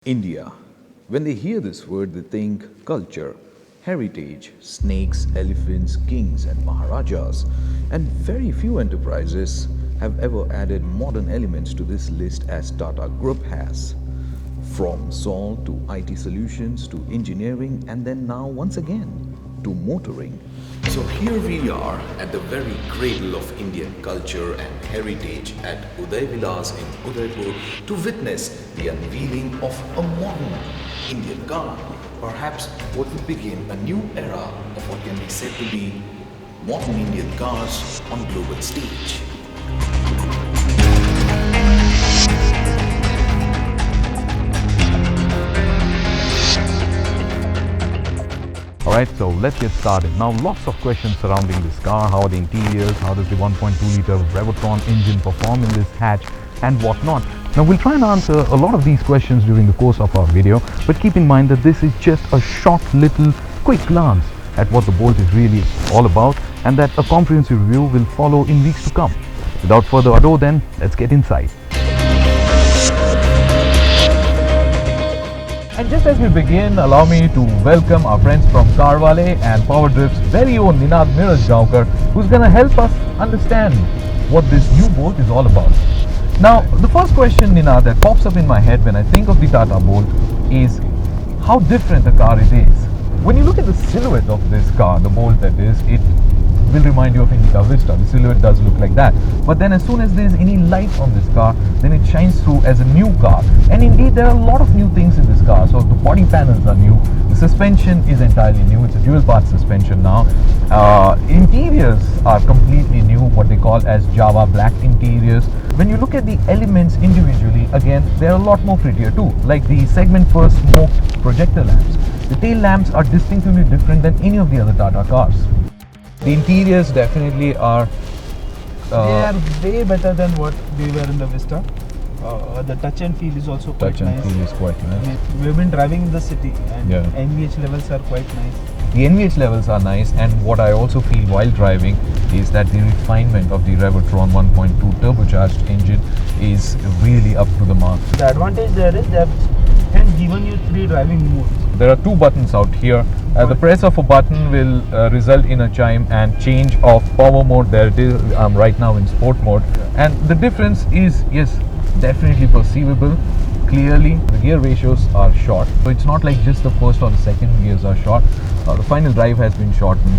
India. When they hear this word, they think culture, heritage, snakes, elephants, kings, and maharajas. And very few enterprises have ever added modern elements to this list as Tata Group has. From salt to IT solutions to engineering, and then now once again to motoring. So here we are at the very cradle of Indian culture and heritage at Uday Vilas in Udaipur to witness the unveiling of a modern Indian car. Perhaps what will begin a new era of what can be said to be modern Indian cars on global stage. Alright, so let's get started. Now lots of questions surrounding this car. How are the interiors? How does the 1.2 litre Revotron engine perform in this hatch and whatnot? Now we'll try and answer a lot of these questions during the course of our video, but keep in mind that this is just a short little quick glance at what the Bolt is really all about, and that a comprehensive review will follow in weeks to come. Without further ado then, let's get inside. And just as we begin, allow me to welcome our friends from Carwale and PowerDrift's very own Ninad Gaonkar, who's going to help us understand what this new Bolt is all about. Now, the first question, Ninad, that pops up in my head when I think of the Tata Bolt is how different a car it is. When you look at the silhouette of this car, the Bolt that is, it will remind you of Indica Vista. The silhouette does look like that. But then as soon as there is any light on this car, then it shines through as a new car. And indeed, there are a lot of new things in this car. So the body panels are new. The suspension is entirely new. It's a dual part suspension now. Interiors are completely new, what they call as Java black interiors. When you look at the elements individually, again, they're a lot more prettier too. Like the segment first smoked projector lamps. The tail lamps are distinctively different than any of the other Tata cars. The interiors definitely are... they are way better than what they were in the Vista. The touch and feel is also quite Touch nice. and feel is quite nice. We've been driving in the city and Yeah. NVH levels are quite nice. The NVH levels are nice, and what I also feel while driving is that the refinement of the Revotron 1.2 turbocharged engine is really up to the mark. The advantage there is they have given you 3 driving modes. There are 2 buttons out here. The press of a button will result in a chime and change of power mode. There it is. I'm right now in sport mode, and the difference is, yes, definitely perceivable. Clearly, the gear ratios are short, so it's not like just the first or the second gears are short. The final drive has been shortened.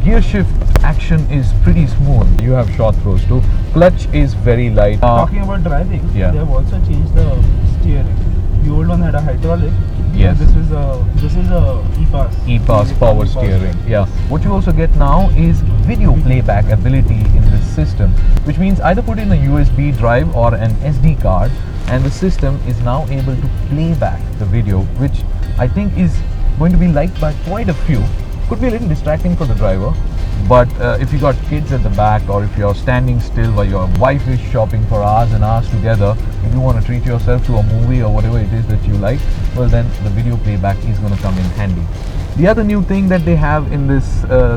Gear shift action is pretty smooth. You have short throws too. Clutch is very light. Talking about driving, yeah. they have also changed the steering. The old one had a hydraulic. Yes. This is a E-Pass. E-Pass power steering. Yeah. What you also get now is video playback ability in this system, which means either put in a USB drive or an SD card, and the system is now able to play back the video, which I think is going to be liked by quite a few. Could be a little distracting for the driver, but if you got kids at the back, or if you're standing still while your wife is shopping for hours and hours together, if you want to treat yourself to a movie or whatever it is that you like, well then the video playback is going to come in handy. The other new thing that they have in this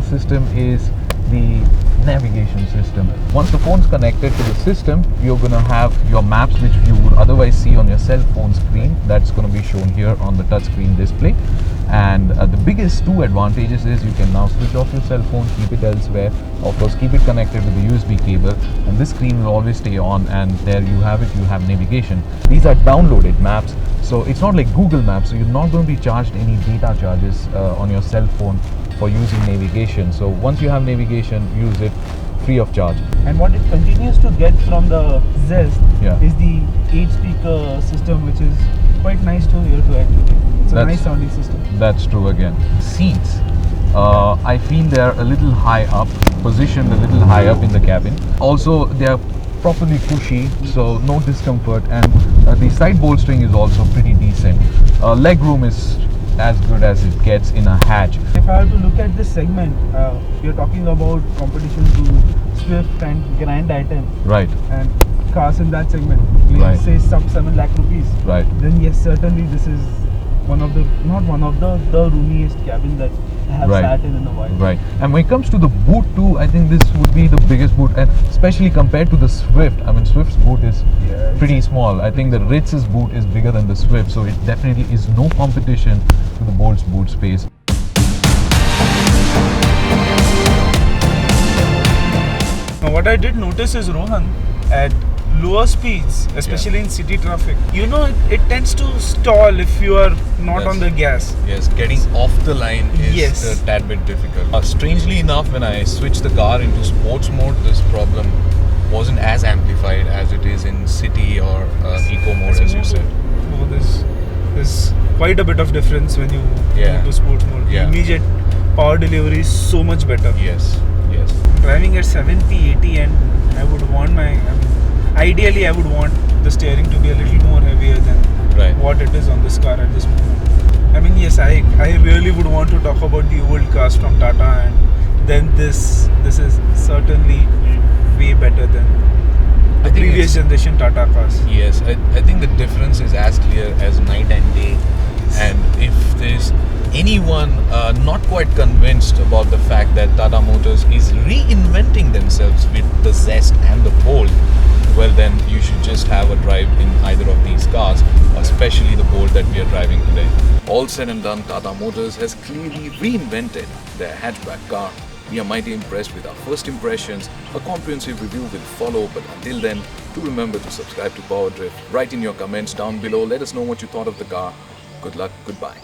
system is the navigation system. Once the phone's connected to the system, you're going to have your maps, which you would otherwise see on your cell phone screen. That's going to be shown here on the touchscreen display. And the biggest 2 advantages is you can now switch off your cell phone, keep it elsewhere, of course keep it connected with the USB cable, and this screen will always stay on, and there you have it, you have navigation. These are downloaded maps, so it's not like Google Maps, so you're not going to be charged any data charges on your cell phone for using navigation. So once you have navigation, use it free of charge. And what it continues to get from the Zest Yeah. is the 8-speaker system, which is quite nice to hear to actually. It's a nice sounding system. That's true again. Seats, I feel they're a little high up, positioned a little high up in the cabin. Also, they're properly cushy, so no discomfort, and the side bolstering is also pretty decent. Leg room is as good as it gets in a hatch. If I have to look at this segment, you're talking about competition to Swift and Grand Item. Right. And cars in that segment, Right. say sub 7 lakh rupees. Right. Then yes, certainly this is the roomiest cabin that have sat in a while. Right. And when it comes to the boot too, I think this would be the biggest boot, and especially compared to the Swift. I mean, Swift's boot is pretty small. I think the Ritz's boot is bigger than the Swift, so it definitely is no competition to the Bolt's boot space. Now, what I did notice is, Rohan, at lower speeds, especially in city traffic, you know, it tends to stall if you are not on the gas. Yes, getting off the line is Yes. a tad bit difficult. Strangely enough, when I switched the car into sports mode, this problem wasn't as amplified as it is in city or eco mode, as you said. Oh, there's quite a bit of difference when you Yeah. go to sports mode. The Yeah. immediate power delivery is so much better. Yes, yes. Driving at 70, 80, and I would want ideally I would want the steering to be a little more heavier than Right. what it is on this car at this moment. I mean, yes, I really would want to talk about the old cars from Tata, and then this is certainly way better than the think previous generation Tata cars. Yes, I think the difference is as clear as night and day. And if there's anyone not quite convinced about the fact that Tata Motors is reinventing themselves with the Zest and the Bolt, well then you should just have a drive in either of these cars, especially the Bolt that we are driving today. All said and done, Tata Motors has clearly reinvented their hatchback car. We are mighty impressed with our first impressions. A comprehensive review will follow, but until then, do remember to subscribe to PowerDrift. Write in your comments down below. Let us know what you thought of the car. Good luck, goodbye.